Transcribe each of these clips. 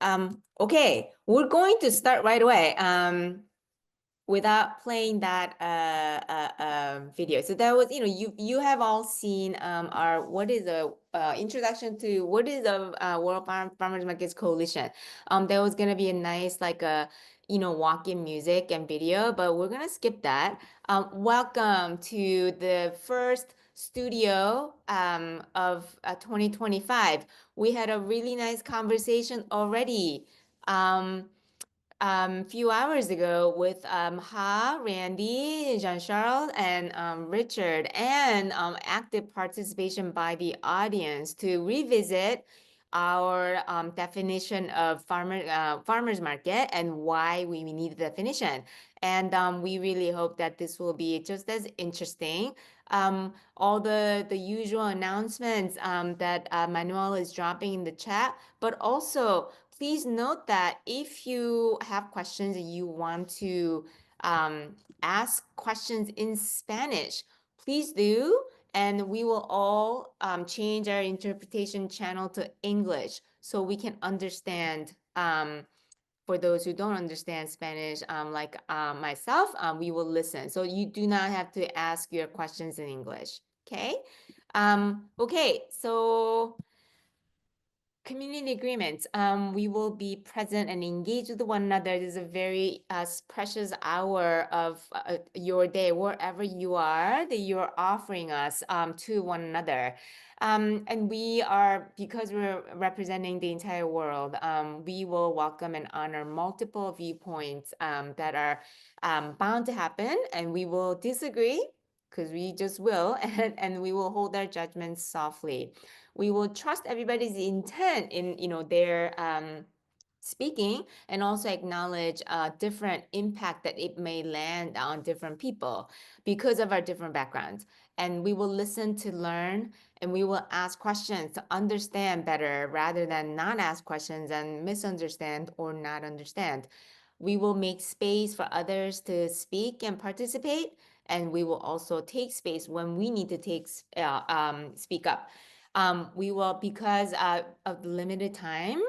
Okay, we're going to start right away. Without playing that video. So that was, you have all seen our what is a introduction to what is a Farmers Markets Coalition. There was gonna be a nice like a walk-in music and video, but we're gonna skip that. Welcome to the first studio of 2025. We had a really nice conversation already. Few hours ago with Randy, Jean-Charles, and Richard, and active participation by the audience to revisit our definition of farmers market and why we need the definition. And we really hope that this will be just as interesting. All the usual announcements that Manuel is dropping in the chat, but also please note that if you have questions and you want to ask questions in Spanish, please do. And we will all change our interpretation channel to English so we can understand. For those who don't understand Spanish, like myself, we will listen. So you do not have to ask your questions in English. Okay. Okay. So community agreements. We will be present and engage with one another. This is a very precious hour of your day, wherever you are, that you're offering us to one another. And we are, because we're representing the entire world, we will welcome and honor multiple viewpoints that are bound to happen, and we will disagree because we just will, and we will hold our judgments softly. We will trust everybody's intent in their speaking, and also acknowledge different impact that it may land on different people because of our different backgrounds. And we will listen to learn, and we will ask questions to understand better rather than not ask questions and misunderstand or not understand. We will make space for others to speak and participate, and we will also take space when we need to speak up. We will, because of the limited time,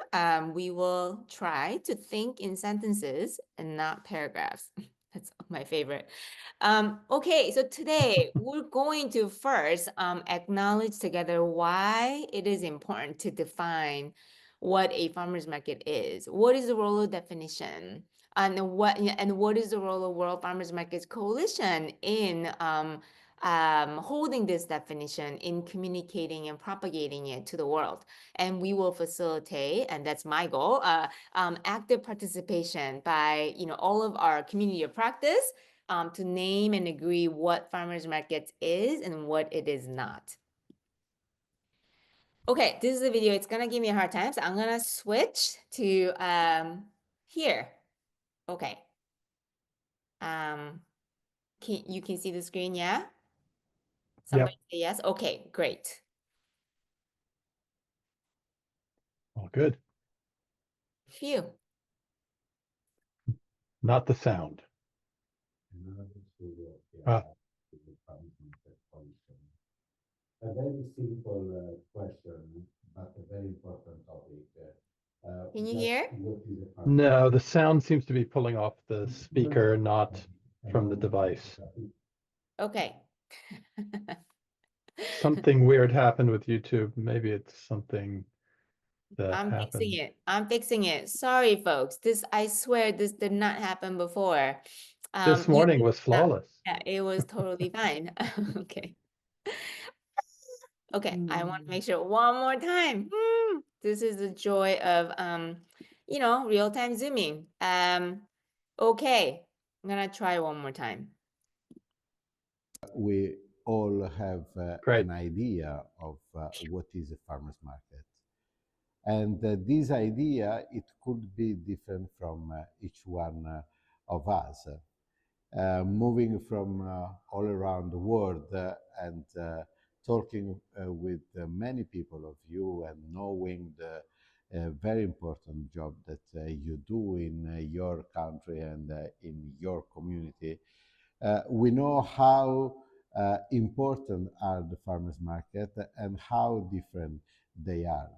we will try to think in sentences and not paragraphs. That's my favorite. Okay, so today we're going to first acknowledge together why it is important to define what a farmer's market is. What is the role of definition? And what is the role of World Farmers Markets Coalition in holding this definition, in communicating and propagating it to the world? And we will facilitate, and that's my goal, active participation by all of our community of practice to name and agree what farmers markets is and what it is not. Okay, this is the video. It's gonna give me a hard time, so I'm gonna switch to here. Okay. You can see the screen, yeah? Somebody say yes. Okay, great. All good. Phew. Not the sound. A very simple question, but a very important topic. Can you hear? No, the sound seems to be pulling off the speaker, not from the device. Okay. Something weird happened with YouTube. Maybe it's something that I'm happened. fixing it. I'm fixing it. Sorry, folks. I swear this did not happen before. This morning was flawless. Yeah, it was totally fine. Okay. Okay, I want to make sure one more time. This is the joy of real-time Zooming. Okay, I'm gonna try one more time. We all have Great. an idea of what is a farmer's market. And this idea, it could be different from each one of us. Moving from all around the world and talking with many people of you and knowing the very important job that you do in your country and in your community, we know how important are the farmers market and how different they are.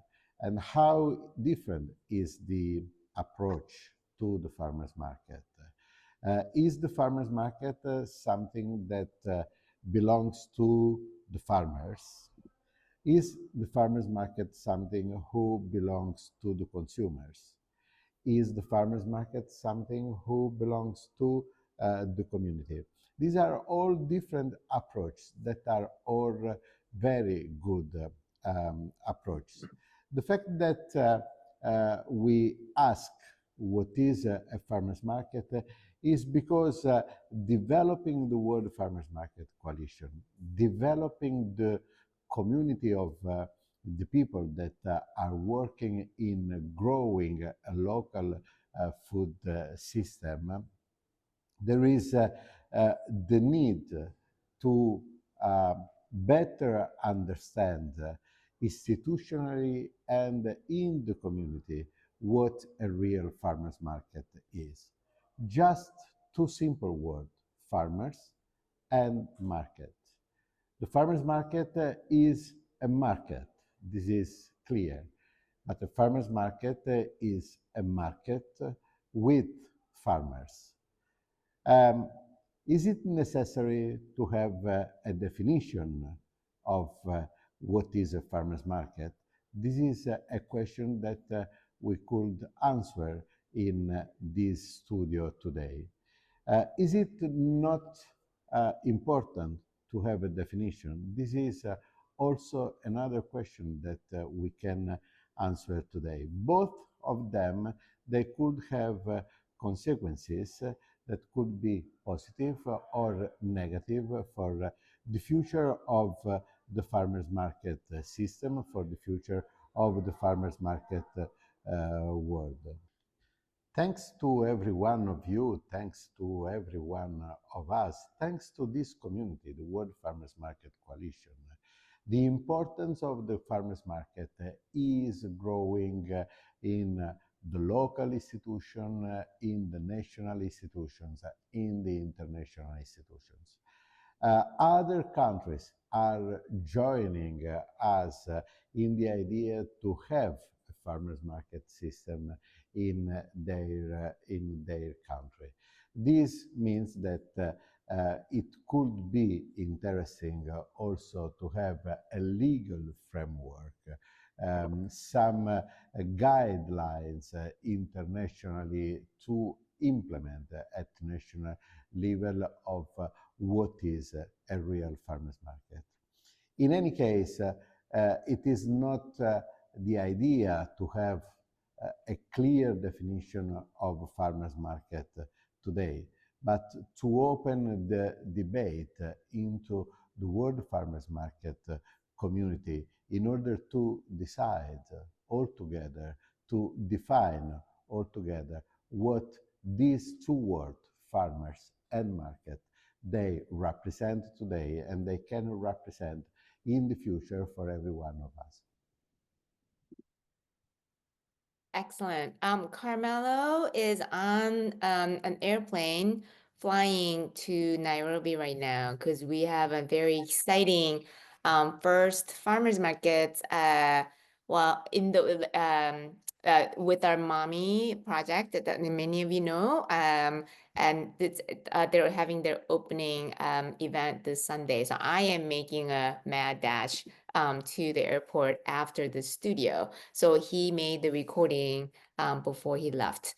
and how different is the approach to the farmers market. Is the farmers market something that belongs to the farmers? Is the farmers market something who belongs to the consumers? Is the farmers market something who belongs to the community? These are all different approaches that are all very good approaches. The fact that we ask what is a farmers market is because developing the World Farmers Market Coalition, developing the community of the people that are working in growing a local food system, there is the need to better understand institutionally and in the community what a real farmers market is. Just two simple words: farmers and market. The farmers market is a market. This is clear. But the farmers market is a market with farmers. Um, is it necessary to have a definition of what is a farmers market? This is a question that we could answer in this studio today. Is it not important to have a definition? This is also another question that we can answer today. Both of them, they could have consequences that could be positive or negative for the future of the farmers market system, for the future of the farmers market world. Thanks to every one of you, thanks to every one of us, thanks to this community, the World Farmers Market Coalition. The importance of the farmers market is growing in the local institution, in the national institutions, in the international institutions. Other countries are joining us in the idea to have a farmers market system in their country. This means that it could be interesting also to have a legal framework, some guidelines internationally to implement at national level of what is a real farmers market. In any case, it is not the idea to have a clear definition of farmers market today, but to open the debate into the world farmers market community in order to decide all together, to define all together what these two words, farmers and market, they represent today and they can represent in the future for every one of us. Excellent. Carmelo is on an airplane flying to Nairobi right now because we have a very exciting first farmers market. Well, in the with our mommy project that many of you know, and it's, they're having their opening event this Sunday. So I am making a mad dash to the airport after the studio. So he made the recording before he left.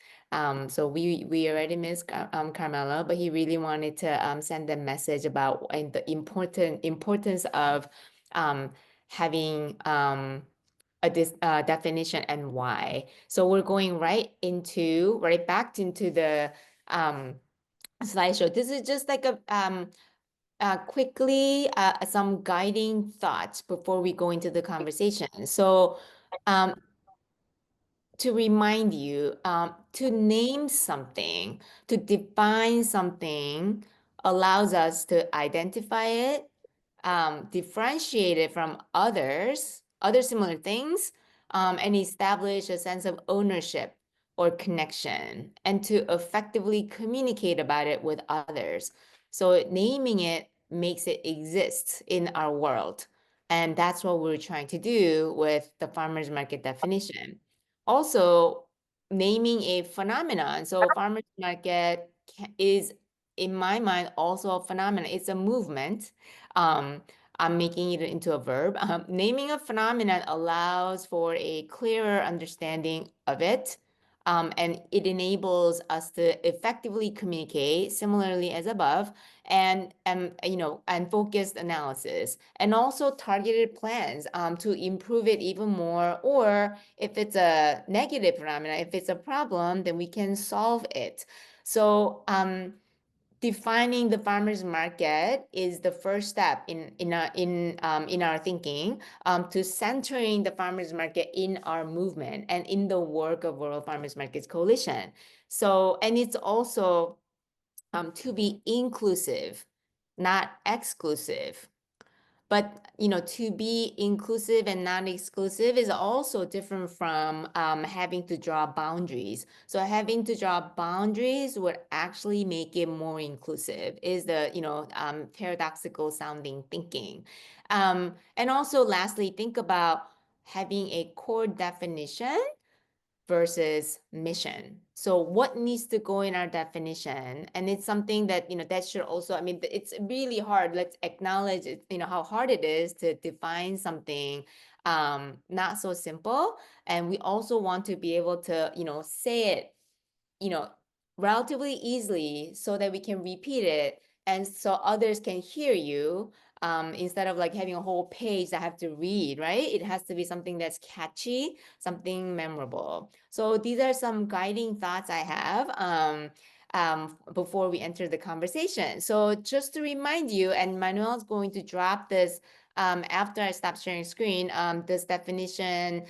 So we already missed Carmelo, but he really wanted to send a message about the importance of having a definition and why. So we're going right back into the slideshow. This is just like a quickly some guiding thoughts before we go into the conversation. So to remind you, to name something, to define something allows us to identify it, differentiate it from other similar things, and establish a sense of ownership or connection, and to effectively communicate about it with others. So naming it makes it exist in our world. And that's what we're trying to do with the farmers market definition. Also, naming a phenomenon. So farmers market is, in my mind, also a phenomenon. It's a movement. I'm making it into a verb. Naming a phenomenon allows for a clearer understanding of it. And it enables us to effectively communicate, similarly as above, and and focused analysis, and also targeted plans to improve it even more. Or if it's a negative phenomenon, if it's a problem, then we can solve it. So defining the farmers market is the first step in our thinking, to centering the farmers market in our movement and in the work of World Farmers Markets Coalition. So, and it's also to be inclusive, not exclusive. But to be inclusive and not exclusive is also different from having to draw boundaries. So having to draw boundaries would actually make it more inclusive, is the paradoxical sounding thinking. And also, lastly, think about having a core definition versus mission. So what needs to go in our definition? And it's something that, that should also, I mean, it's really hard. Let's acknowledge it, how hard it is to define something not so simple. And we also want to be able to, say it, relatively easily so that we can repeat it and so others can hear you, instead of like having a whole page that I have to read, right? It has to be something that's catchy, something memorable. So these are some guiding thoughts I have before we enter the conversation. So just to remind you, and Manuel's going to drop this after I stop sharing screen, this definition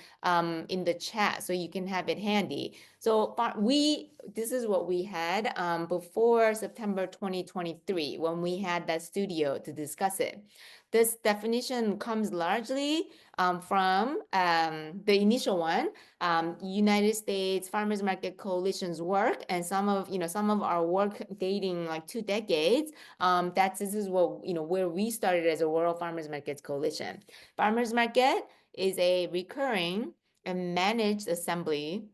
in the chat so you can have it handy. So this is what we had before September 2023 when we had that studio to discuss it. This definition comes largely from the initial one, United States Farmers Market Coalition's work, and some of our work dating like 2 decades. This is what where we started as a World Farmers Markets Coalition. Farmers Market is a recurring and managed assembly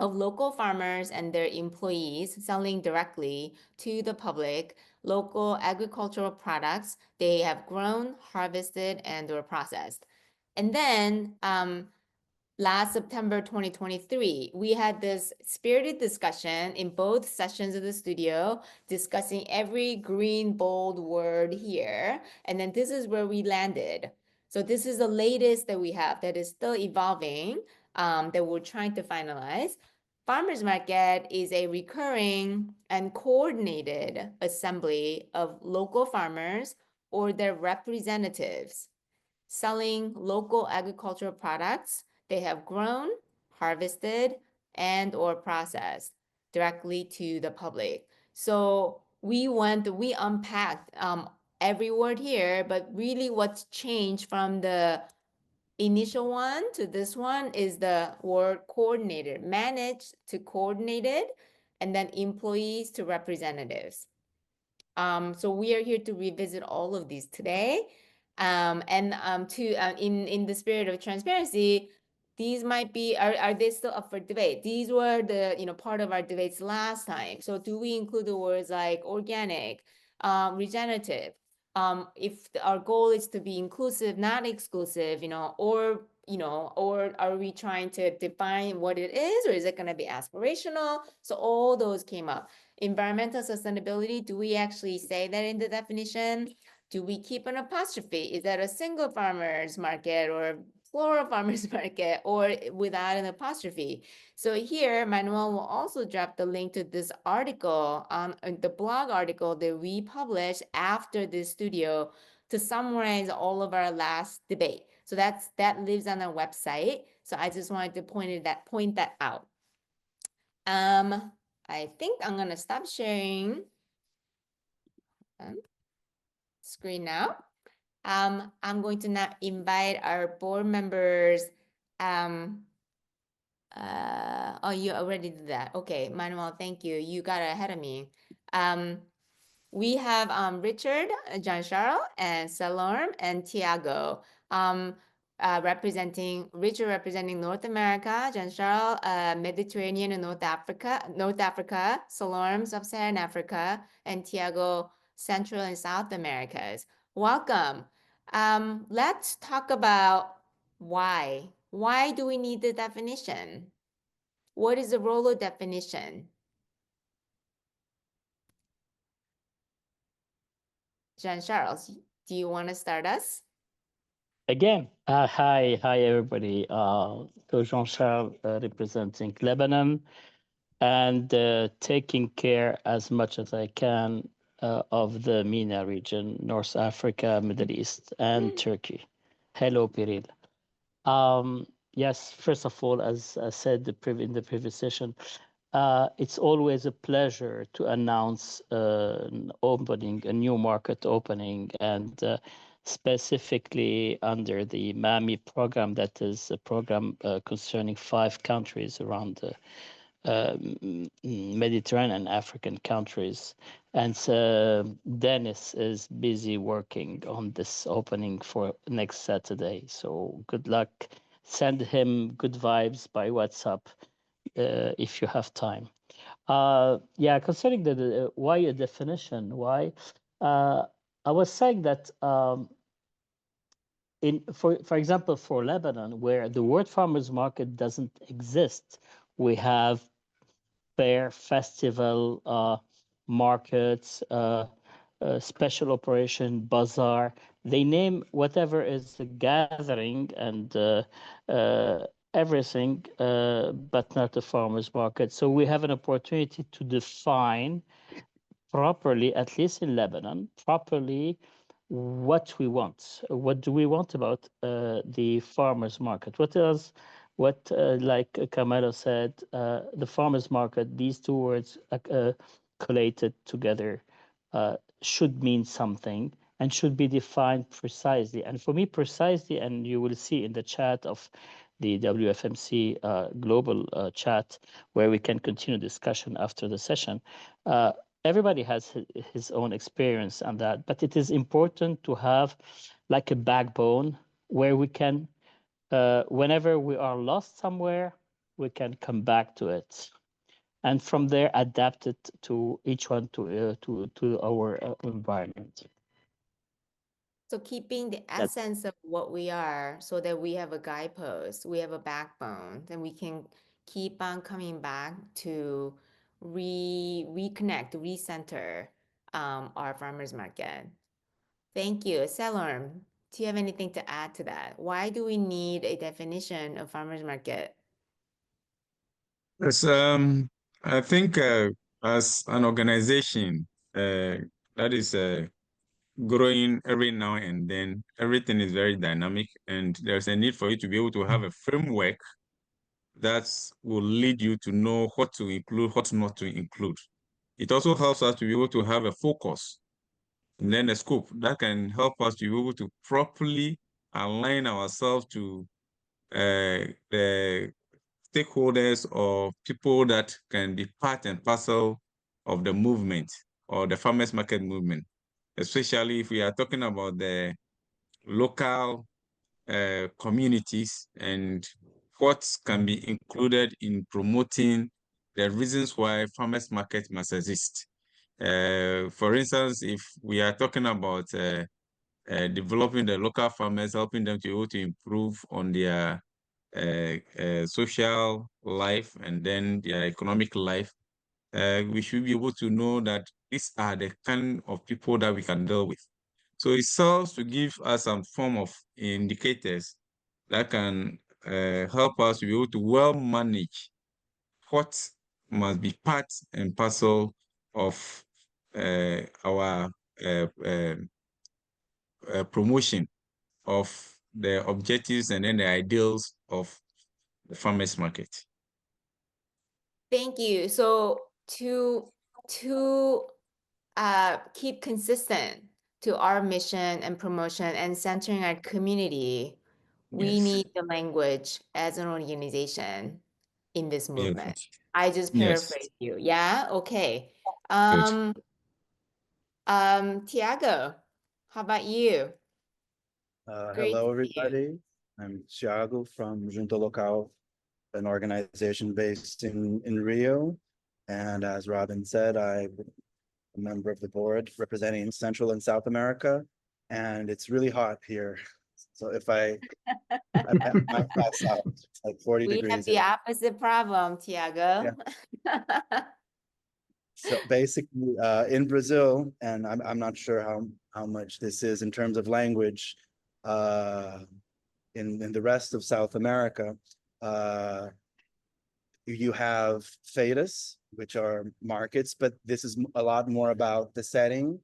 of local farmers and their employees selling directly to the public local agricultural products they have grown, harvested, and or processed. And then last September 2023, we had this spirited discussion in both sessions of the studio, discussing every green bold word here. And then this is where we landed. So this is the latest that we have that is still evolving, that we're trying to finalize. Farmers Market is a recurring and coordinated assembly of local farmers or their representatives selling local agricultural products they have grown, harvested, and or processed directly to the public. So we unpacked every word here, but really what's changed from the initial one to this one is the word coordinated, managed to coordinated, and then employees to representatives. So we are here to revisit all of these today. And in the spirit of transparency, these might be, are they still up for debate? These were the, part of our debates last time. So do we include the words like organic, regenerative? If our goal is to be inclusive, not exclusive, or are we trying to define what it is, or is it going to be aspirational? So all those came up. Environmental sustainability, do we actually say that in the definition? Do we keep an apostrophe? Is that a single farmers market or plural farmers market, or without an apostrophe? So here, Manuel will also drop the link to this article, the blog article that we published after this studio to summarize all of our last debate. So that lives on our website. So I just wanted to point that out. I think I'm gonna stop sharing screen now. I'm going to now invite our board members. Oh, you already did that. Okay, Manuel, thank you. You got ahead of me. We have Richard, Jean-Charles, and Salorm, and Tiago. Richard representing North America, Jean-Charles, Mediterranean and North Africa, Salorm, Sub-Saharan Africa, and Tiago, Central and South Americas. Welcome. Let's talk about why. Why do we need the definition? What is the role of definition? Jean-Charles, do you want to start us? Again, hi everybody. So Jean-Charles representing Lebanon and taking care as much as I can of the MENA region, North Africa, Middle East, and Turkey. Hello, Piril. Yes, first of all, as I said in the previous session, it's always a pleasure to announce an opening, a new market opening, and specifically under the MAMI program, that is a program concerning 5 countries around the Mediterranean and African countries. And Dennis is busy working on this opening for next Saturday. So good luck. Send him good vibes by WhatsApp if you have time. Yeah, concerning the why a definition, why I was saying that for example, for Lebanon, where the World Farmers Market doesn't exist, we have fair, festival, markets, special operation, bazaar. They name whatever is a gathering and everything, but not a farmers market. So we have an opportunity to define properly, at least in Lebanon, properly what we want. What do we want about the farmers market? What else? What, like Camilo said, the farmers market, these 2 words collated together should mean something and should be defined precisely. And for me, precisely, and you will see in the chat of the WFMC global chat, where we can continue discussion after the session, everybody has his own experience on that, but it is important to have like a backbone where we can, whenever we are lost somewhere, we can come back to it, and from there adapt it to each one to our environment. So keeping the essence of what we are so that we have a guidepost, we have a backbone, then we can keep on coming back to reconnect, recenter our farmers market. Thank you. Salorm, do you have anything to add to that? Why do we need a definition of farmers market? Yes, I think as an organization that is growing every now and then, everything is very dynamic, and there's a need for you to be able to have a framework that will lead you to know what to include, what not to include. It also helps us to be able to have a focus and then a scope that can help us to be able to properly align ourselves to the stakeholders or people that can be part and parcel of the movement or the farmers market movement, especially if we are talking about the local communities and what can be included in promoting the reasons why farmers market must exist. For instance, if we are talking about developing the local farmers, helping them to be able to improve on their social life and then their economic life, we should be able to know that these are the kind of people that we can deal with. So it serves to give us some form of indicators that can help us to be able to well manage what must be part and parcel of our promotion of the objectives and then the ideals of the farmers market. Thank you. So to keep consistent to our mission and promotion and centering our community, we Yes. need the language as an organization in this movement. Yes. I just Yes. paraphrase you. Yeah? Okay. Good. Tiago, how about you? Great Hello, to see you. everybody. I'm Thiago from Junta Local, an organization based in Rio. And as Robin said, I'm a member of the board representing Central and South America. And it's really hot here. So if I might pass out, it's like 40 We have degrees. the opposite problem, Tiago. So basically, in Brazil, and I'm not sure how much this is in terms of language, in the rest of South America, you have feiras, which are markets, but this is a lot more about the setting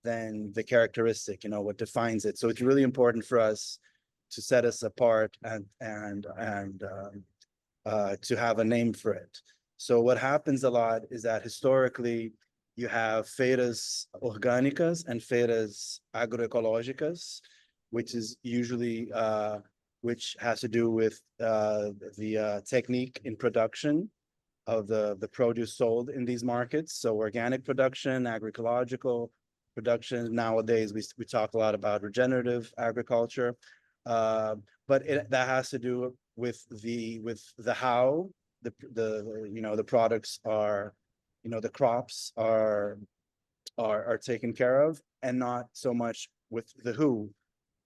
than the characteristic, what defines it. So it's really important for us to set us apart and to have a name for it. So what happens a lot is that historically you have feiras orgânicas and feiras agroecológicas, which is usually which has to do with the technique in production of the produce sold in these markets. So organic production, agroecological production. Nowadays, we talk a lot about regenerative agriculture, but that has to do with the how the products are, the crops are taken care of, and not so much with the who.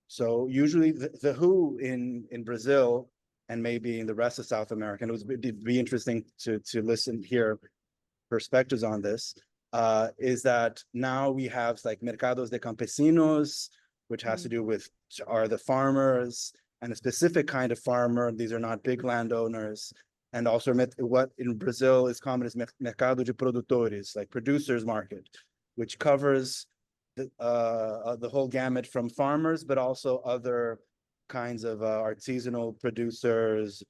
So usually the who in Brazil and maybe in the rest of South America, and it'd be interesting to listen, hear perspectives on this, is that now we have like mercados de campesinos, which has to do with are the farmers and a specific kind of farmer. These are not big landowners. And also what in Brazil is common is mercado de produtores, like producers market, which covers the whole gamut from farmers, but also other kinds of artisanal producers,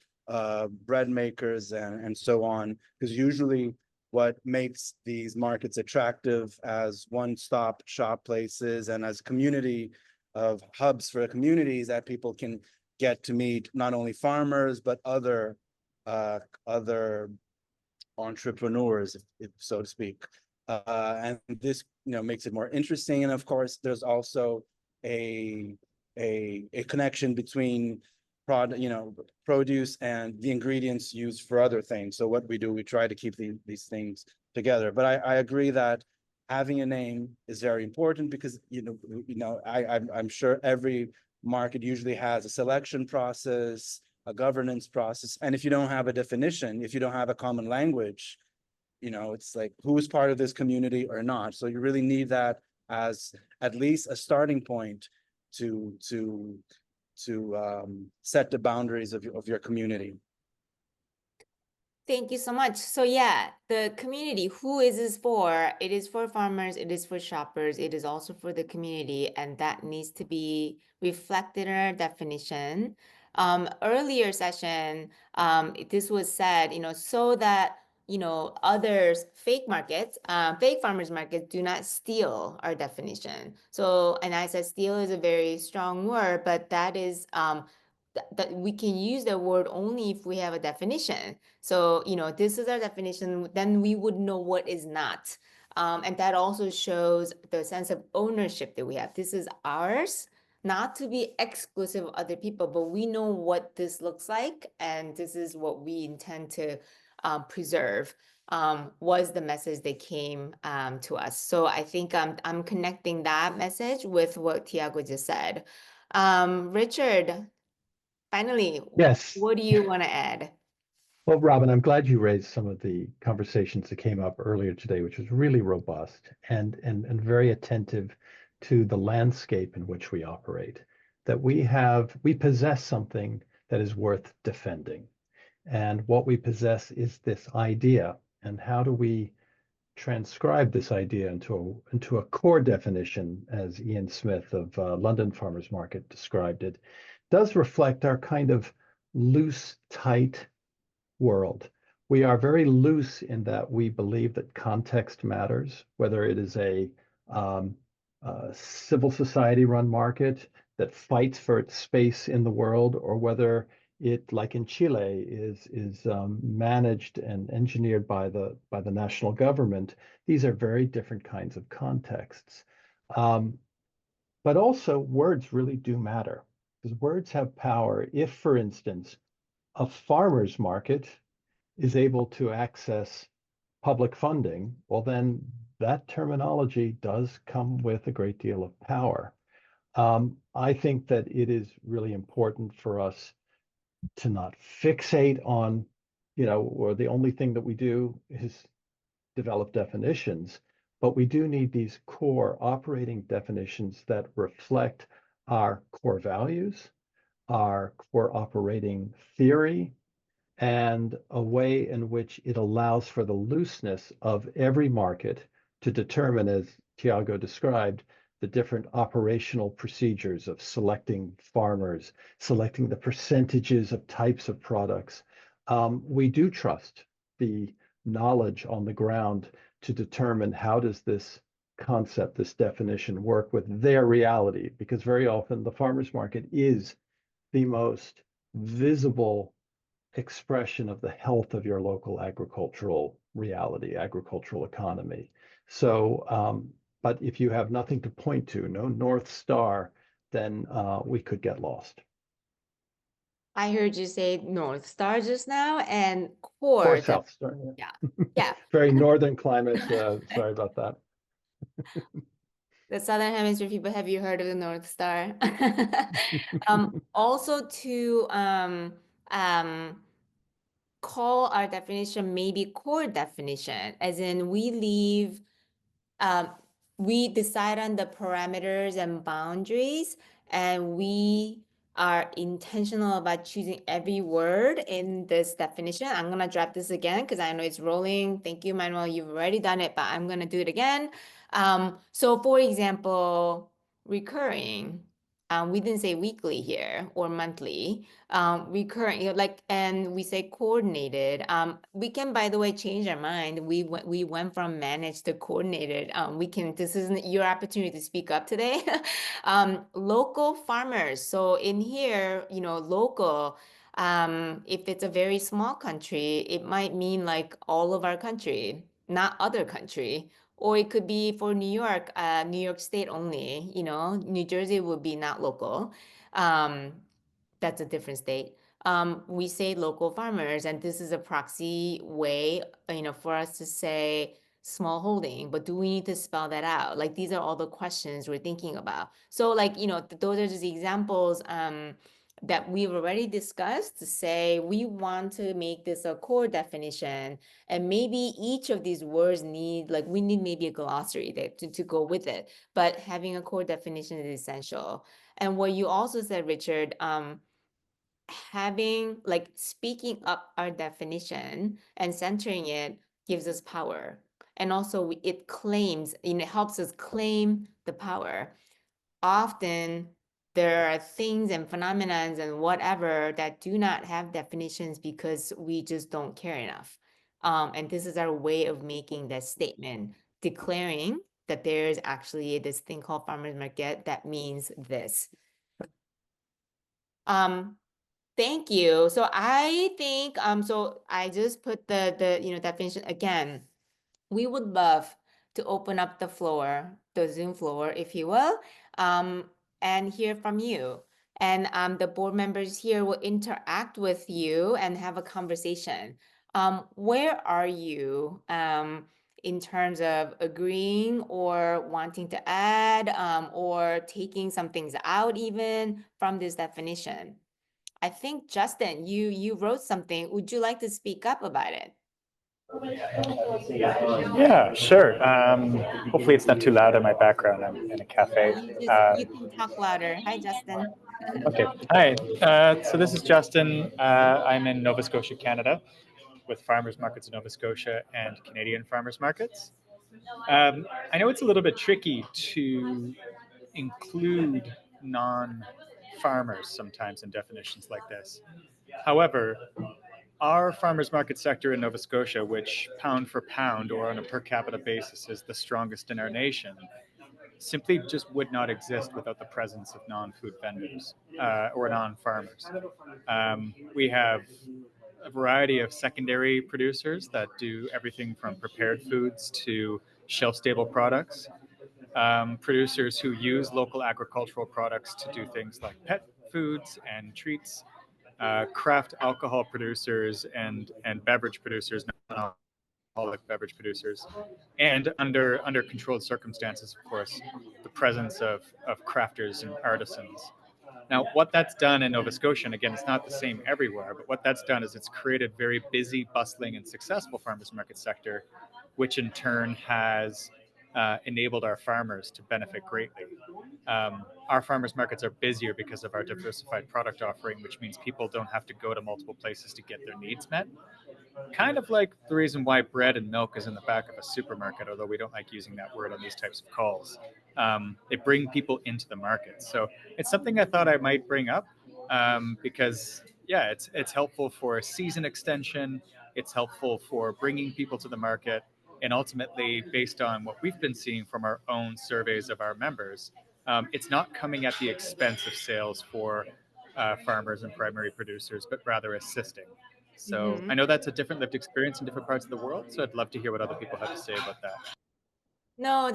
bread makers, and so on. Because usually what makes these markets attractive as one-stop shop places and as community of hubs for communities that people can get to meet not only farmers, but other entrepreneurs, if so to speak. And this, makes it more interesting. And of course, there's also a connection between produce and the ingredients used for other things. So what we do, we try to keep these things together. But I agree that having a name is very important because, I'm sure every market usually has a selection process, a governance process. And if you don't have a definition, if you don't have a common language, it's like who's part of this community or not. So you really need that as at least a starting point to set the boundaries of your community. Thank you so much. So yeah, the community, who is this for? It is for farmers, it is for shoppers, it is also for the community, and that needs to be reflected in our definition. Earlier session, this was said, so that others, fake markets, fake farmers markets do not steal our definition. So, and I said steal is a very strong word, but that is that we can use the word only if we have a definition. So, this is our definition, then we would know what is not. And that also shows the sense of ownership that we have. This is ours, not to be exclusive of other people, but we know what this looks like, and this is what we intend to preserve, was the message that came to us. So I think I'm connecting that message with what Tiago just said. Richard, finally, Yes. what do you want to add? Well, Robin, I'm glad you raised some of the conversations that came up earlier today, which was really robust and very attentive to the landscape in which we operate. That we possess something that is worth defending. And what we possess is this idea. And how do we transcribe this idea into a core definition, as Ian Smith of London Farmers Market described it, does reflect our kind of loose, tight world. We are very loose in that we believe that context matters, whether it is a civil society run market that fights for its space in the world, or whether it, like in Chile, is managed and engineered by the national government. These are very different kinds of contexts. But also words really do matter because words have power. If, for instance, a farmer's market is able to access public funding, well, then that terminology does come with a great deal of power. I think that it is really important for us to not fixate on, or the only thing that we do is develop definitions, but we do need these core operating definitions that reflect our core values, our core operating theory, and a way in which it allows for the looseness of every market to determine, as Tiago described, the different operational procedures of selecting farmers, selecting the percentages of types of products. We do trust the knowledge on the ground to determine how does this concept, this definition work with their reality, because very often the farmers market is the most visible expression of the health of your local agricultural reality, agricultural economy. So, but if you have nothing to point to, no North Star, then we could get lost. I heard you say North Star just now and Or core. South Star. Yeah. Yeah. Very northern climate. Sorry about that. The Southern Hemisphere people, have you heard of the North Star? Also to call our definition maybe core definition, as in we decide on the parameters and boundaries, and we are intentional about choosing every word in this definition. I'm gonna drop this again because I know it's rolling. Thank you, Manuel. You've already done it, but I'm gonna do it again. So for example, recurring. We didn't say weekly here or monthly. Recurring, and we say coordinated. We can, by the way, change our mind. We went from managed to coordinated. This isn't your opportunity to speak up today. Local farmers. So in here, local, if it's a very small country, it might mean like all of our country, not other country. Or it could be for New York State only, New Jersey would be not local. That's a different state. We say local farmers, and this is a proxy way, for us to say small holding, but do we need to spell that out? Like, these are all the questions we're thinking about. So those are just examples, that we've already discussed to say we want to make this a core definition, and maybe each of these words we need maybe a glossary to go with it, but having a core definition is essential. And what you also said, Richard, speaking up our definition and centering it gives us power. And also it helps us claim the power. Often there are things and phenomenons and whatever that do not have definitions because we just don't care enough. And this is our way of making that statement, declaring that there's actually this thing called farmers market that means this. Thank you. So I think, so I just put the definition again. We would love to open up the Zoom floor, if you will, and hear from you. And the board members here will interact with you and have a conversation. Where are you in terms of agreeing or wanting to add, or taking some things out even from this definition? I think, Justin, you wrote something. Would you like to speak up about it? Yeah, sure. Hopefully it's not too loud in my background. I'm in a cafe. You can talk louder. Hi, Justin. Okay. Hi. So this is Justin. I'm in Nova Scotia, Canada, with farmers markets in Nova Scotia and Canadian farmers markets. I know it's a little bit tricky to include non-farmers sometimes in definitions like this. However, our farmers market sector in Nova Scotia, which pound for pound or on a per capita basis is the strongest in our nation, simply just would not exist without the presence of non-food vendors or non-farmers. We have a variety of secondary producers that do everything from prepared foods to shelf-stable products. producers who use local agricultural products to do things like pet foods and treats, craft alcohol producers and beverage producers, non-alcoholic beverage producers, and under controlled circumstances, of course, the presence of crafters and artisans. Now, what that's done in Nova Scotia, and again, it's not the same everywhere, but what that's done is it's created very busy, bustling, and successful farmers market sector, which in turn has enabled our farmers to benefit greatly. Our farmers markets are busier because of our diversified product offering, which means people don't have to go to multiple places to get their needs met. Kind of like the reason why bread and milk is in the back of a supermarket, although we don't like using that word on these types of calls. They bring people into the market. So it's something I thought I might bring up because, yeah, it's helpful for season extension. It's helpful for bringing people to the market. And ultimately, based on what we've been seeing from our own surveys of our members, it's not coming at the expense of sales for farmers and primary producers, but rather assisting. So I know that's a different lived experience in different parts of the world. So I'd love to hear what other people have to say about that. No,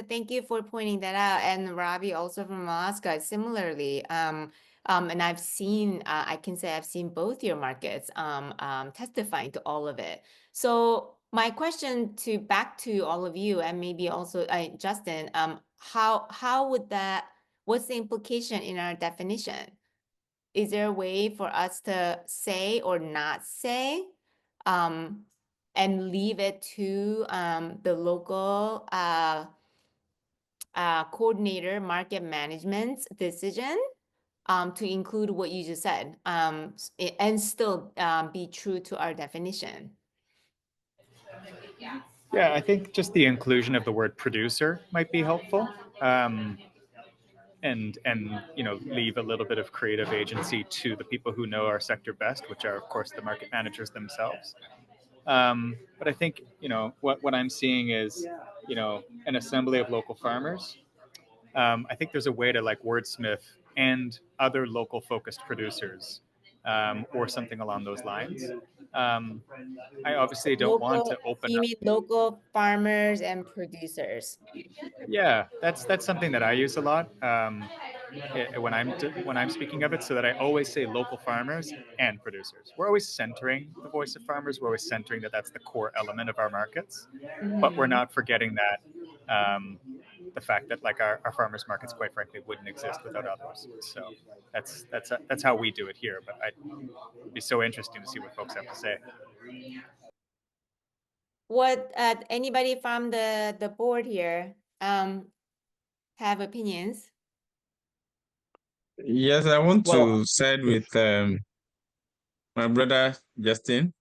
thank you for pointing that out. And Robbie also from Alaska, similarly. And I've seen, I can say I've seen both your markets testifying to all of it. So my question back to all of you, and maybe also Justin, how would that, what's the implication in our definition? Is there a way for us to say or not say? And leave it to the local coordinator market management's decision to include what you just said and still be true to our definition. Yeah, I think just the inclusion of the word producer might be helpful. And leave a little bit of creative agency to the people who know our sector best, which are of course the market managers themselves. But I think what I'm seeing is an assembly of local farmers. I think there's a way to like wordsmith and other local focused producers or something along those lines. I obviously don't want to open You up. mean local farmers and producers? Yeah, that's something that I use a lot when I'm speaking of it, so that I always say local farmers and producers. We're always centering the voice of farmers. We're always centering that's the core element of our markets, but we're not forgetting that the fact that like our farmers markets, quite frankly, wouldn't exist without others. So that's how we do it here. But it'd be so interesting to see what folks have to say. What anybody from the board here have opinions? Yes, I want Well, to side with my brother Justin.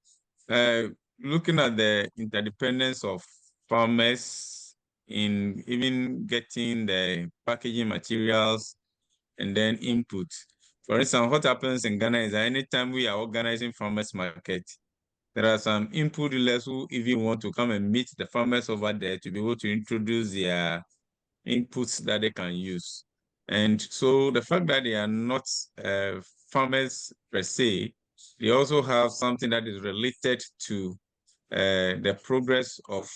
Looking at the interdependence of farmers in even getting the packaging materials and then input. For instance, what happens in Ghana is that anytime we are organizing farmers market, there are some input dealers who even want to come and meet the farmers over there to be able to introduce their inputs that they can use. And so the fact that they are not farmers per se, they also have something that is related to the progress of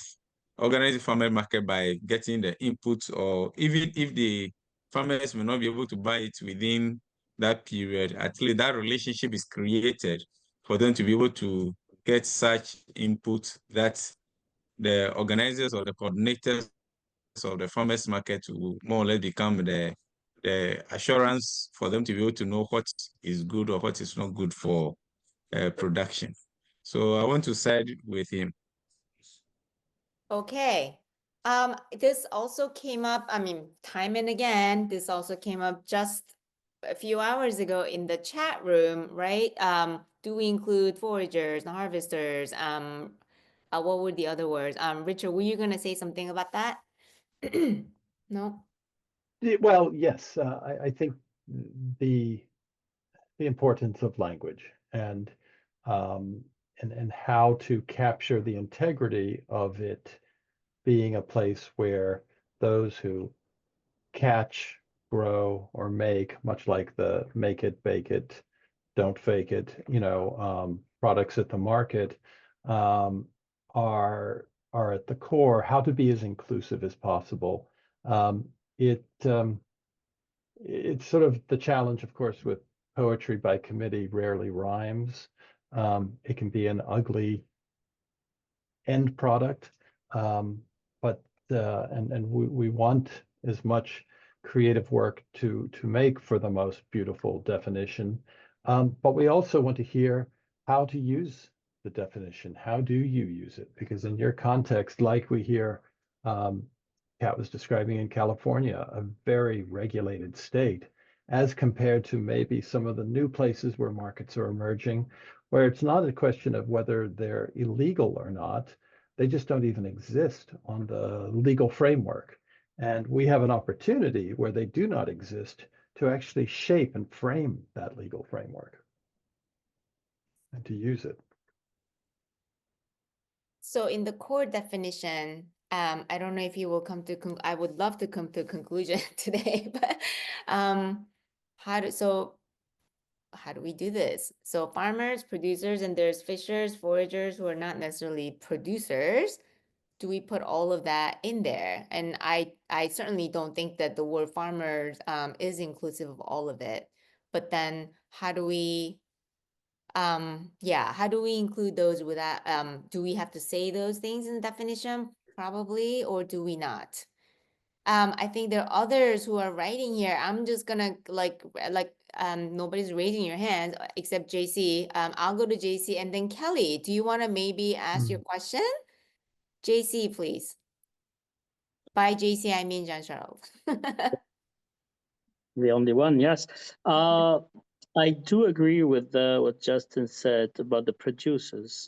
organizing farmer market by getting the inputs, or even if the farmers may not be able to buy it within that period, at least that relationship is created for them to be able to get such input that the organizers or the coordinators of the farmers market will more or less become the assurance for them to be able to know what is good or what is not good for production. So I want to side with him. Okay. This also came up, I mean, time and again, this also came up just a few hours ago in the chat room, right? Do we include foragers and harvesters? What were the other words? Richard, were you going to say something about that? No? well, yes, I think the importance of language and how to capture the integrity of it being a place where those who catch, grow, or make, much like the make it, bake it, don't fake it, products at the market, are at the core, how to be as inclusive as possible It's sort of the challenge, of course, with poetry by committee rarely rhymes. It can be an ugly end product, but we want as much creative work to make for the most beautiful definition, but we also want to hear how to use the definition. How do you use it? Because in your context, like we hear Kat was describing in California, a very regulated state, as compared to maybe some of the new places where markets are emerging, where it's not a question of whether they're illegal or not. They just don't even exist on the legal framework. And we have an opportunity where they do not exist to actually shape and frame that legal framework and to use it. So in the core definition, I don't know if you will come to, I would love to come to a conclusion today, but how do we do this? So farmers, producers, and there's fishers, foragers who are not necessarily producers. Do we put all of that in there? And I certainly don't think that the word farmers is inclusive of all of it. But then how do we how do we include those without do we have to say those things in the definition? Probably, or do we not? I think there are others who are writing here. I'm just gonna nobody's raising your hands except JC. I'll go to JC and then Kelly. Do you want to maybe ask your question? JC, please. By JC, I mean Jean-Charles. The only one, yes. I do agree with what Justin said about the producers.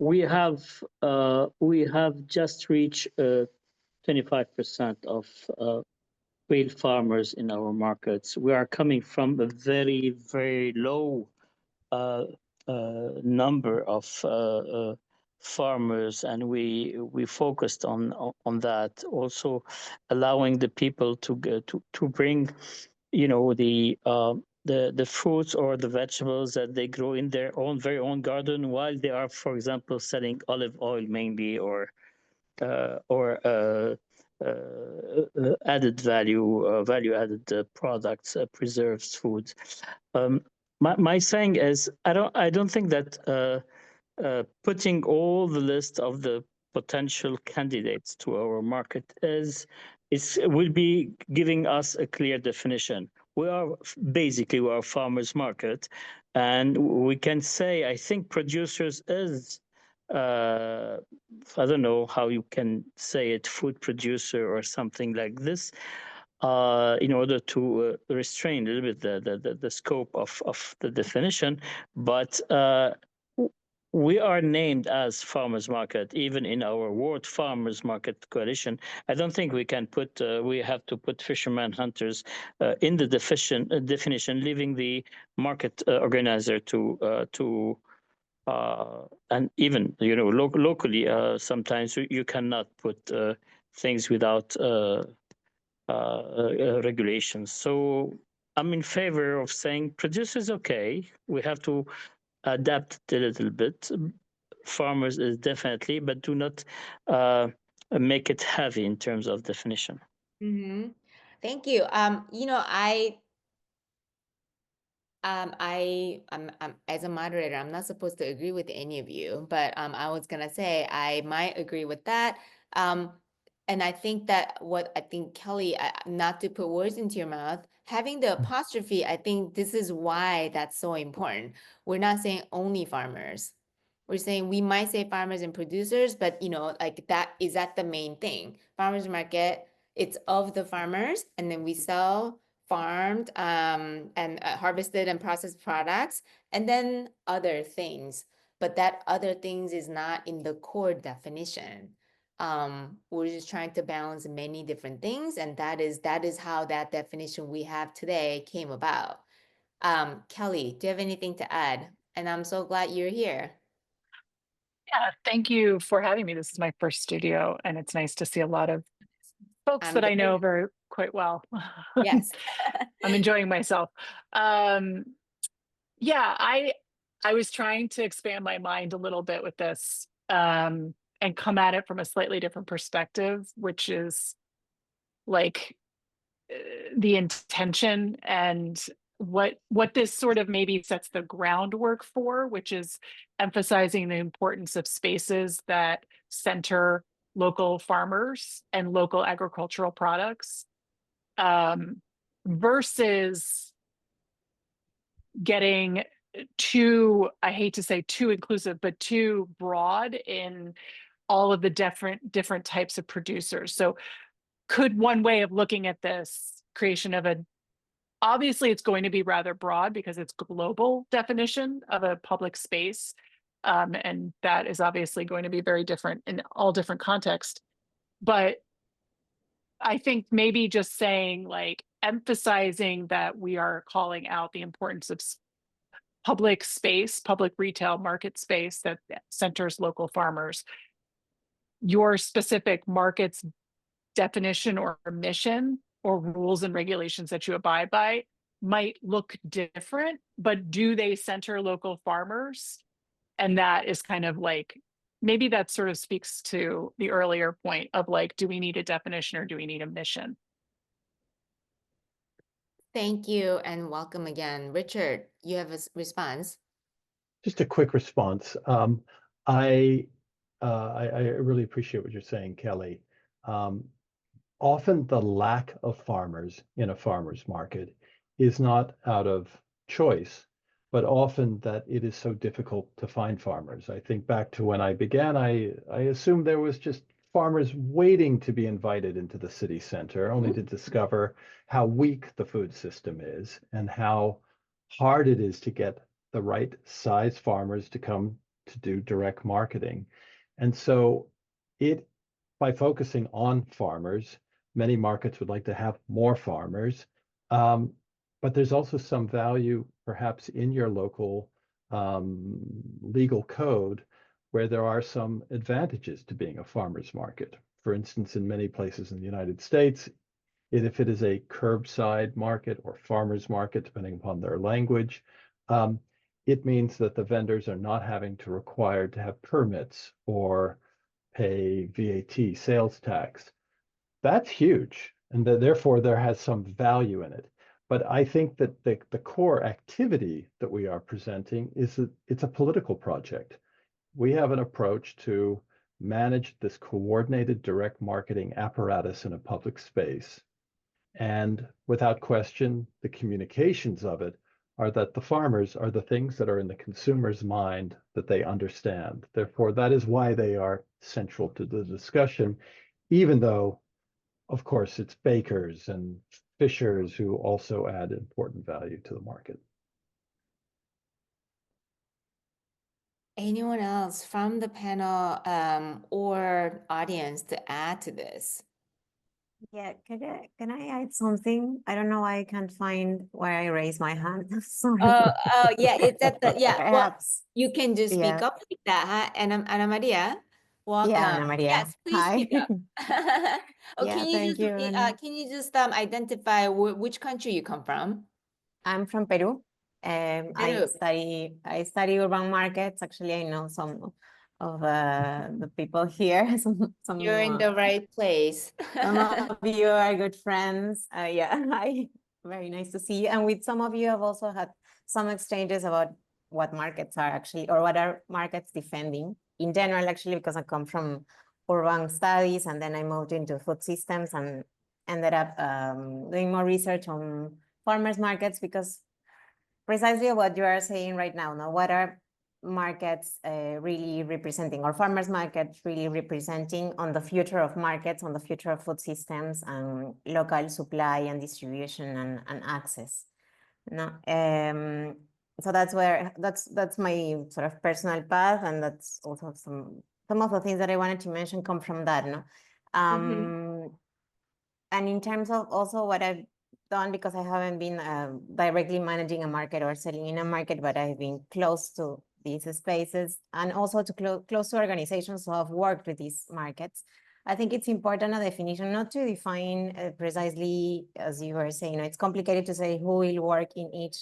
We have just reached 25% of real farmers in our markets. We are coming from a very, very low number of farmers, and we focused on that, also allowing the people to bring, the fruits or the vegetables that they grow in their very own garden, while they are, for example, selling olive oil mainly, or added value added products, preserves foods. My saying is, I don't think that putting all the list of the potential candidates to our market will be giving us a clear definition. We are a farmers market, and we can say, I think producers is, I don't know how you can say it, food producer or something like this, in order to restrain a little bit the scope of the definition. But we are named as farmers market, even in our World Farmers Market Coalition. I don't think we can put, we have to put fishermen, hunters in the definition, leaving the market organizer to and even, locally, sometimes you cannot put things without regulations. So I'm in favor of saying producers, okay, we have to adapt a little bit. Farmers is definitely, but do not make it heavy in terms of definition. Thank you. I'm as a moderator, I'm not supposed to agree with any of you, but I was gonna say I might agree with that. And I think that Kelly, not to put words into your mouth, having the apostrophe, I think this is why that's so important. We're not saying only farmers. We're saying we might say farmers and producers, but that is the main thing. Farmers market, it's of the farmers, and then we sell farmed and harvested and processed products, and then other things. But that other things is not in the core definition. We're just trying to balance many different things, and that is how that definition we have today came about. Kelly, do you have anything to add? And I'm so glad you're here. Yeah, thank you for having me. This is my first studio, and it's nice to see a lot of folks that I know quite well. Yes. I'm enjoying myself. Yeah, I was trying to expand my mind a little bit with this. and come at it from a slightly different perspective, which is like the intention and what this sort of maybe sets the groundwork for, which is emphasizing the importance of spaces that center local farmers and local agricultural products, versus getting too, I hate to say too inclusive, but too broad in all of the different types of producers. So could one way of looking at this creation of obviously it's going to be rather broad because it's global definition of a public space. And that is obviously going to be very different in all different contexts. But I think maybe just saying, like, emphasizing that we are calling out the importance of public space, public retail market space that centers local farmers. Your specific market's definition or mission or rules and regulations that you abide by might look different, but do they center local farmers? And that is kind of like, maybe that sort of speaks to the earlier point of like, do we need a definition or do we need a mission? Thank you and welcome again. Richard, you have a response? Just a quick response. I really appreciate what you're saying, Kelly. Often the lack of farmers in a farmer's market is not out of choice, but often that it is so difficult to find farmers. I think back to when I began, I assumed there was just farmers waiting to be invited into the city center, only to discover how weak the food system is and how hard it is to get the right size farmers to come to do direct marketing. And so by focusing on farmers, many markets would like to have more farmers, but there's also some value perhaps in your local legal code where there are some advantages to being a farmer's market. For instance, in many places in the United States, if it is a curbside market or farmer's market, depending upon their language, it means that the vendors are not having to require to have permits or pay VAT, sales tax. That's huge, and therefore there has some value in it. But I think that the core activity that we are presenting is that it's a political project. We have an approach to manage this coordinated direct marketing apparatus in a public space. And without question, the communications of it are that the farmers are the things that are in the consumer's mind that they understand. Therefore, that is why they are central to the discussion, even though, of course, it's bakers and fishers who also add important value to the market. Anyone else from the panel or audience to add to this? Yeah, can I add something? I don't know, I can't find where I raise my hand. Sorry. Oh, yeah, it's at the, yeah, well, Perhaps. you can just speak Yeah. up like that, huh? Ana Maria, welcome. Yeah, Ana Maria. Yes, please Hi. speak up. Oh, Yeah, can you thank just, you, Ana. can you just identify which country you come from? I'm from Peru. Peru. I study urban markets. Actually, I know some of the people here. Some You're in the right place. some of you are good friends. Yeah, very nice to see you. And with some of you, I've also had some exchanges about what markets are actually, or what are markets defending in general, actually, because I come from urban studies, and then I moved into food systems and ended up doing more research on farmers markets, because precisely what you are saying right now, what are markets really representing, or farmers markets really representing on the future of markets, on the future of food systems and local supply and distribution and access. So that's where that's my sort of personal path, and that's also some of the things that I wanted to mention come from that. And in terms of also what I've done, because I haven't been directly managing a market or selling in a market, but I've been close to these spaces and also to close to organizations who have worked with these markets. I think it's important a definition, not to define precisely, as you were saying, it's complicated to say who will work in each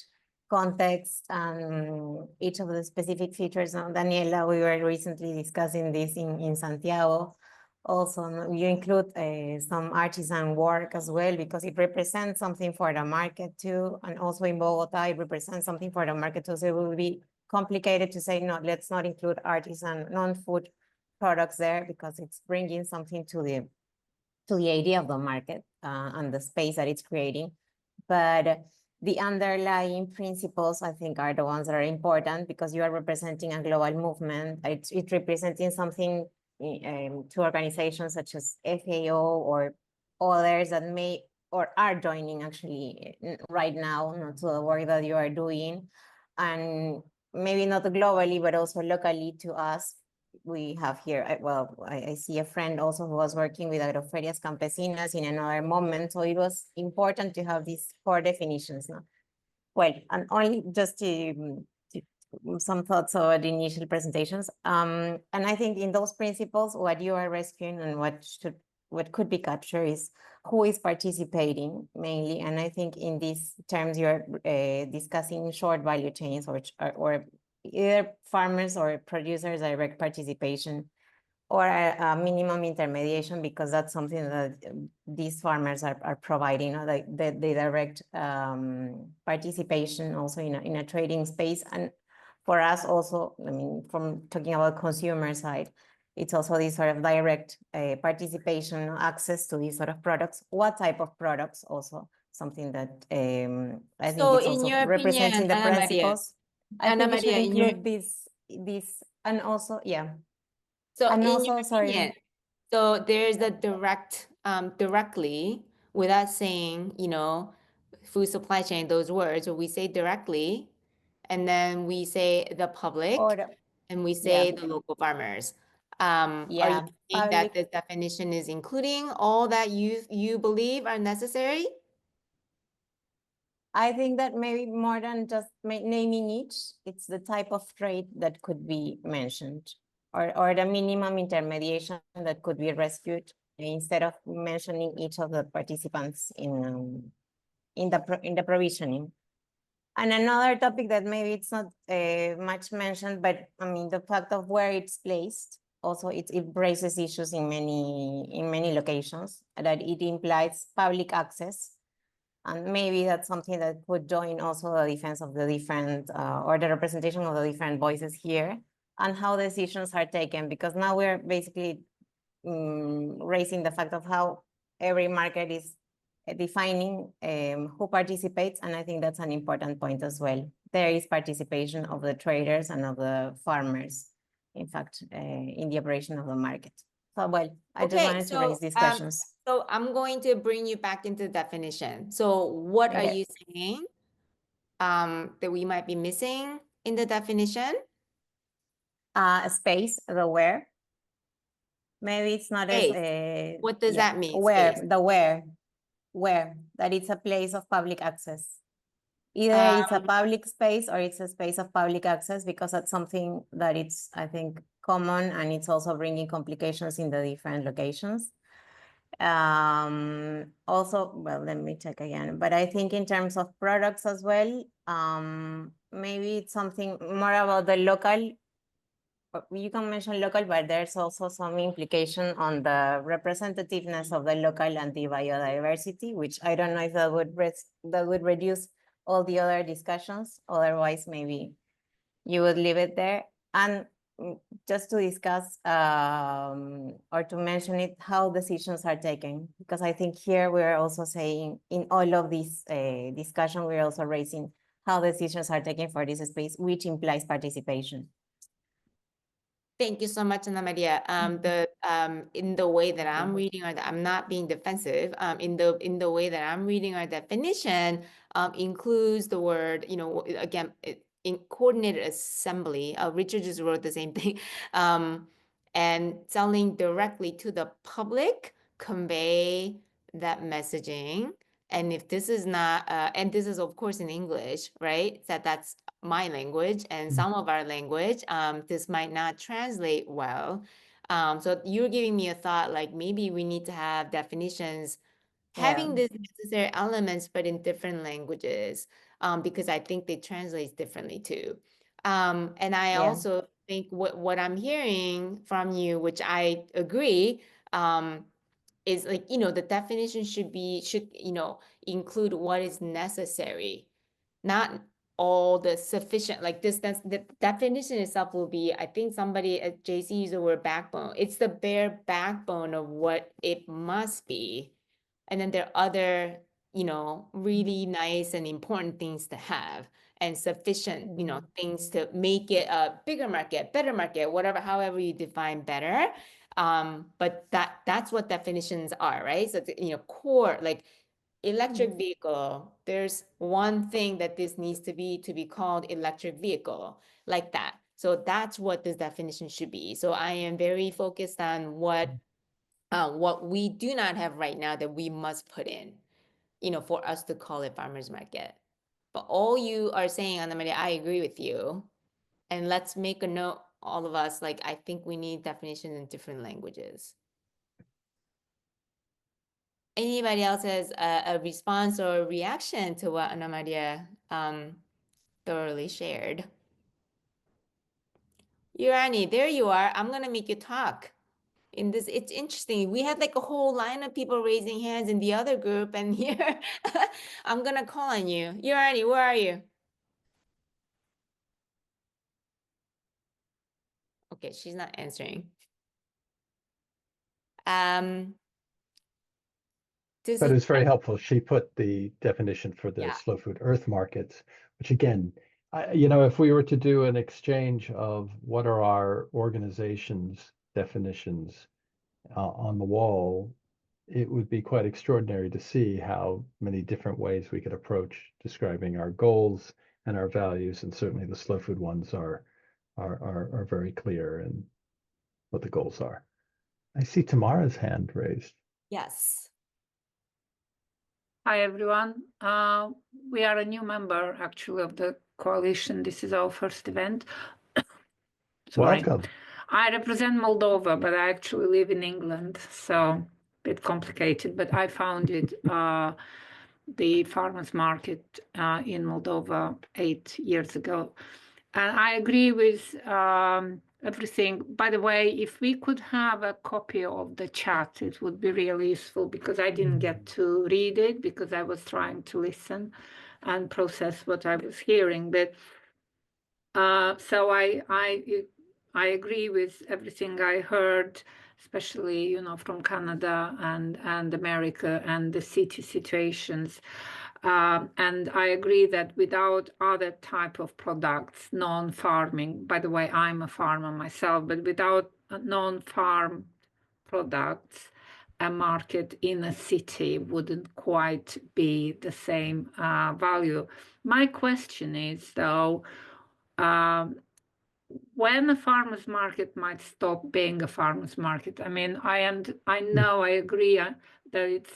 context and each of the specific features. Now, Daniela, we were recently discussing this in Santiago. Also, you include some artisan work as well, because it represents something for the market too. And also in Bogota, it represents something for the market too. So it will be complicated to say, no, let's not include artisan non-food products there, because it's bringing something to the idea of the market and the space that it's creating. But the underlying principles, I think, are the ones that are important, because you are representing a global movement. It's representing something to organizations such as FAO or others that may or are joining actually right now, to the work that you are doing. And maybe not globally, but also locally to us. We have here, I see a friend also who was working with Agroferias Campesinas in another moment. So it was important to have these core definitions. No? Well, and only just some thoughts about the initial presentations. And I think in those principles, what you are rescuing and what could be captured is who is participating mainly. And I think in these terms, you're discussing short value chains or either farmers or producers direct participation, or a minimum intermediation, because that's something that these farmers are providing, like the direct participation also in a trading space. And for us also, I mean, from talking about consumer side, it's also this sort of direct participation, access to these sort of products. What type of products also, something that I think it's in also your representing opinion, the Ana Maria, principles. I Ana think we should Maria, in your include this, and also, yeah. so And in also, your sorry. opinion, so there's the directly, without saying, food supply chain, those words, so we say directly, and then we say the public, Or and we yeah. say the local farmers. Are you Yeah, saying that public. this definition is including all that you believe are necessary? I think that maybe more than just naming each, it's the type of trade that could be mentioned, or the minimum intermediation that could be rescued, instead of mentioning each of the participants in the provisioning. And another topic that maybe it's not much mentioned, but I mean, the fact of where it's placed, also it raises issues in many locations, that it implies public access. And maybe that's something that would join also the defense of the different, or the representation of the different voices here, and how decisions are taken, because now we're basically raising the fact of how every market is defining who participates, and I think that's an important point as well. There is participation of the traders and of the farmers, in fact, in the operation of the market. So, well, I just wanted to raise these questions. So I'm going to bring you back into the definition. So what are you saying that we might be missing in the definition? Space, the where. Maybe it's not Space. as What does that mean? Where, Space. the where, that it's a place of public access. Either it's a public space or it's a space of public access, because that's something that it's, I think, common, and it's also bringing complications in the different locations. Also, well, let me check again, but I think in terms of products as well, maybe it's something more about the local. You can mention local, but there's also some implication on the representativeness of the local and the biodiversity, which I don't know if that would reduce all the other discussions. Otherwise, maybe you would leave it there. And just to discuss or to mention it, how decisions are taken, because I think here we're also saying in all of this discussion, we're also raising how decisions are taken for this space, which implies participation. Thank you so much, Ana Maria. In the way that I'm reading, I'm not being defensive. In the way that I'm reading our definition, includes the word, again, in coordinated assembly. Richard just wrote the same thing. And selling directly to the public, convey that messaging. And if this is not, and this is of course in English, right? That's my language and some of our language, this might not translate well. So you're giving me a thought, like maybe we need to have definitions having these necessary elements, but in different languages. because I think they translate differently too. And I Yeah. also think what I'm hearing from you, which I agree, is like, the definition should, include what is necessary, not all the sufficient, like that's the definition itself will be, I think somebody at JC used the word backbone. It's the bare backbone of what it must be. And then there are other, really nice and important things to have and sufficient, things to make it a bigger market, better market, whatever, however you define better. But that's what definitions are, right? So, core, like electric vehicle, there's one thing that this needs to be called electric vehicle, like that. So that's what this definition should be. So I am very focused on what we do not have right now that we must put in, for us to call it farmers market. But all you are saying, Anna Maria, I agree with you. And let's make a note, all of us, like, I think we need definitions in different languages. Anybody else has a response or a reaction to what Ana Maria thoroughly shared? Urani, there you are. I'm gonna make you talk. In this, it's interesting. We had like a whole line of people raising hands in the other group, and here I'm gonna call on you. Urani, where are you? Okay, she's not answering. But it's very helpful. She put the definition for the Yeah. slow food earth markets, which again, if we were to do an exchange of what are our organization's definitions on the wall, it would be quite extraordinary to see how many different ways we could approach describing our goals and our values. And certainly the slow food ones are very clear in what the goals are. I see Tamara's hand raised. Yes. Hi, everyone. We are a new member, actually, of the coalition. This is our first event. Sorry. Welcome. I represent Moldova, but I actually live in England, so a bit complicated. But I founded the farmers market in Moldova 8 years ago. And I agree with everything. By the way, if we could have a copy of the chat, it would be really useful, because I didn't get to read it because I was trying to listen and process what I was hearing. But so I agree with everything I heard, especially from Canada and America and the city situations. And I agree that without other type of products, non-farming, by the way, I'm a farmer myself, but without non-farm products, a market in a city wouldn't quite be the same value. My question is, though, when a farmer's market might stop being a farmer's market? I mean, I know, I agree that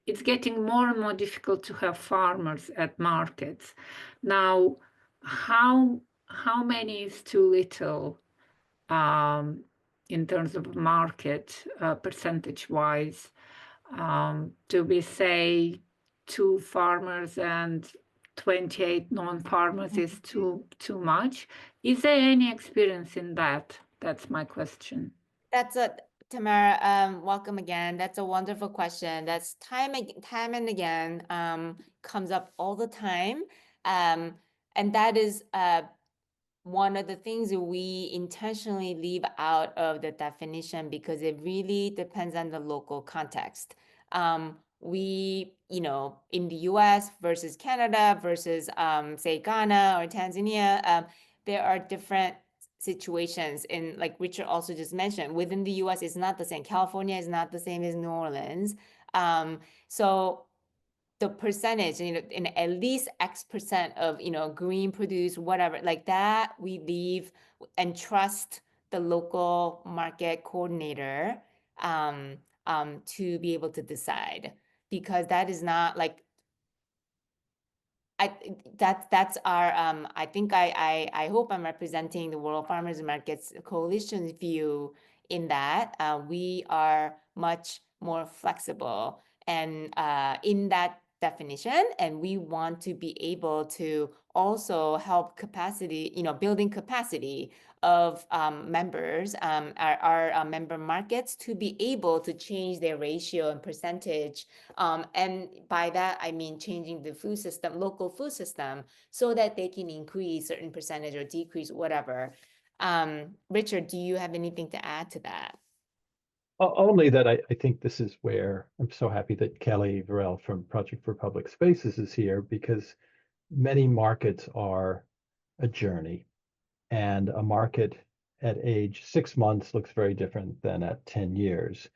it's getting more and more difficult to have farmers at markets. Now, how many is too little in terms of market percentage-wise? Do we say 2 farmers and 28 non-farmers is too much? Is there any experience in that? That's my question. Tamara, welcome again. That's a wonderful question. That's time and again comes up all the time. And that is one of the things that we intentionally leave out of the definition, because it really depends on the local context. We, in the US versus Canada versus, say, Ghana or Tanzania, there are different situations. And like Richard also just mentioned, within the US, it's not the same. California is not the same as New Orleans. So the percentage, in at least X percent of, green produce, whatever, like that, we leave and trust the local market coordinator to be able to decide, because that is not like, that's our, I think I hope I'm representing the World Farmers Markets Coalition's view in that we are much more flexible, and in that definition, and we want to be able to also help capacity, building capacity of members, our member markets to be able to change their ratio and percentage. And by that, I mean changing the food system, local food system, so that they can increase certain percentage or decrease whatever. Richard, do you have anything to add to that? Only that I think this is where I'm so happy that Kelly Varel from Project for Public Spaces is here, because many markets are a journey, and a market at age 6 months looks very different than at 10 years.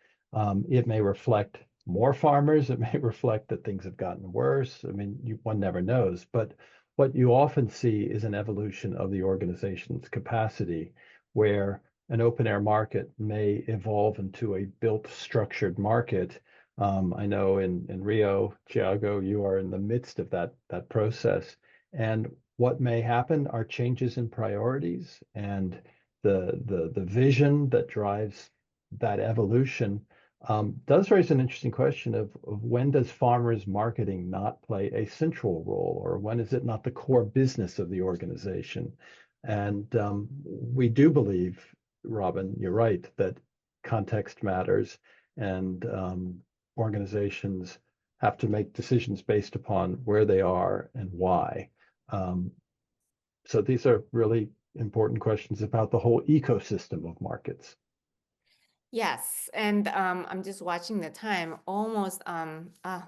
It may reflect more farmers. It may reflect that things have gotten worse. I mean, one never knows. But what you often see is an evolution of the organization's capacity, where an open air market may evolve into a built, structured market. I know in Rio, Thiago, you are in the midst of that process. And what may happen are changes in priorities, and the vision that drives that evolution does raise an interesting question of when does farmers marketing not play a central role, or when is it not the core business of the organization? And we do believe, Robin, you're right, that context matters, and organizations have to make decisions based upon where they are and why. So these are really important questions about the whole ecosystem of markets. Yes, and I'm just watching the time, almost time At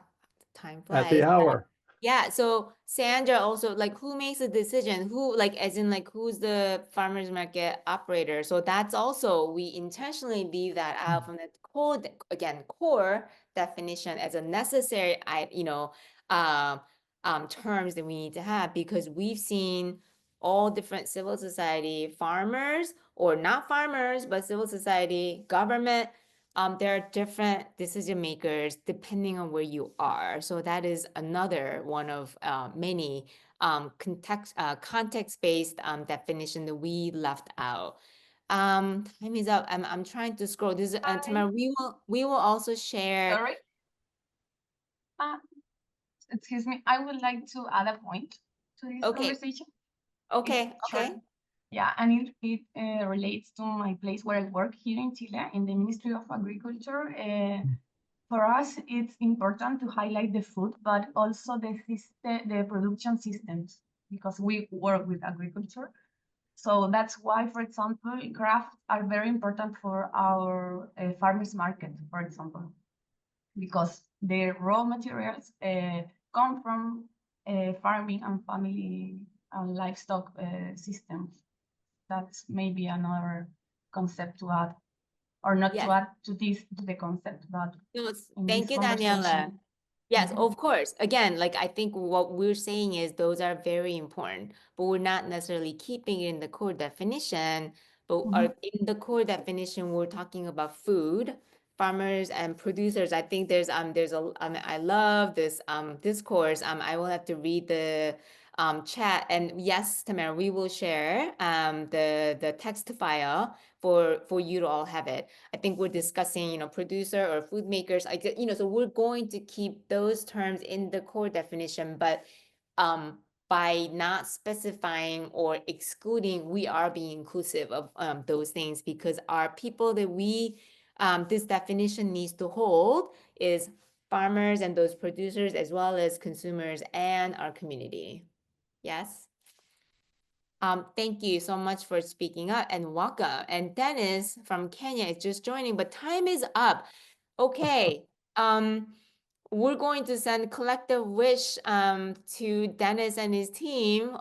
the flies. hour. Yeah, so Sandra also, like, who makes the decision? Who, like, as in, like, who's the farmers market operator? So that's also, we intentionally leave that out from the code, again, core definition as a necessary, terms that we need to have, because we've seen all different civil society, farmers or not farmers, but civil society, government, there are different decision makers depending on where you are. So that is another one of many context-based definition that we left out. Time is up. I'm trying to scroll. This is Tamara. We will also share. Sorry. Excuse me. I would like to add a point to this conversation. Okay. Yeah, and it relates to my place where I work here in Chile, in the Ministry of Agriculture. For us, it's important to highlight the food, but also the production systems, because we work with agriculture. So that's why, for example, crafts are very important for our farmers market, for example, because the raw materials come from farming and family and livestock systems. That's maybe another concept to add, or not to add to the concept, but thank you, Daniela. Yes, of course. Again, like, I think what we're saying is those are very important, but we're not necessarily keeping it in the core definition. But in the core definition, we're talking about food, farmers and producers. I think there's I love this discourse. I will have to read the chat, and yes, Tamara, we will share the text file for you to all have it. I think we're discussing, producer or food makers. So we're going to keep those terms in the core definition, but by not specifying or excluding, we are being inclusive of those things, because our people that we this definition needs to hold is farmers and those producers, as well as consumers and our community. Yes. Thank you so much for speaking up, and welcome. And Dennis from Kenya is just joining, but time is up. Okay. We're going to send collective wish to Dennis and his team.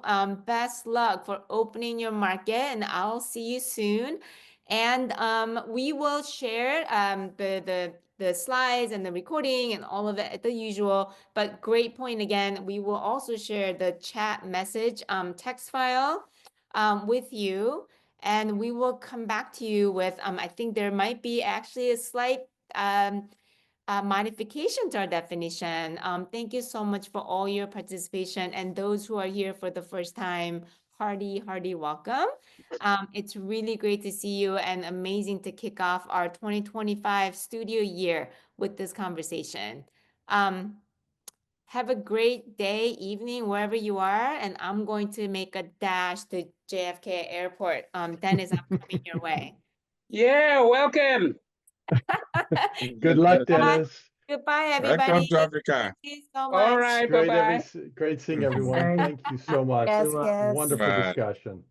Best luck for opening your market, and I'll see you soon. And we will share the slides and the recording and all of it, the usual. But great point again. We will also share the chat message text file with you, and we will come back to you with I think there might be actually a slight modification to our definition. Thank you so much for all your participation, and those who are here for the first time, hearty welcome. It's really great to see you, and amazing to kick off our 2025 studio year with this conversation. Have a great day, evening, wherever you are. And I'm going to make a dash to JFK Airport. Dennis, I'm coming your way. Yeah, welcome. Good luck, Dennis. Goodbye, Welcome everybody. to Africa. Thank you so All much. right, Great, bye-bye. great seeing everyone. Thank you so much. Yes, yes. Wonderful Bye. discussion.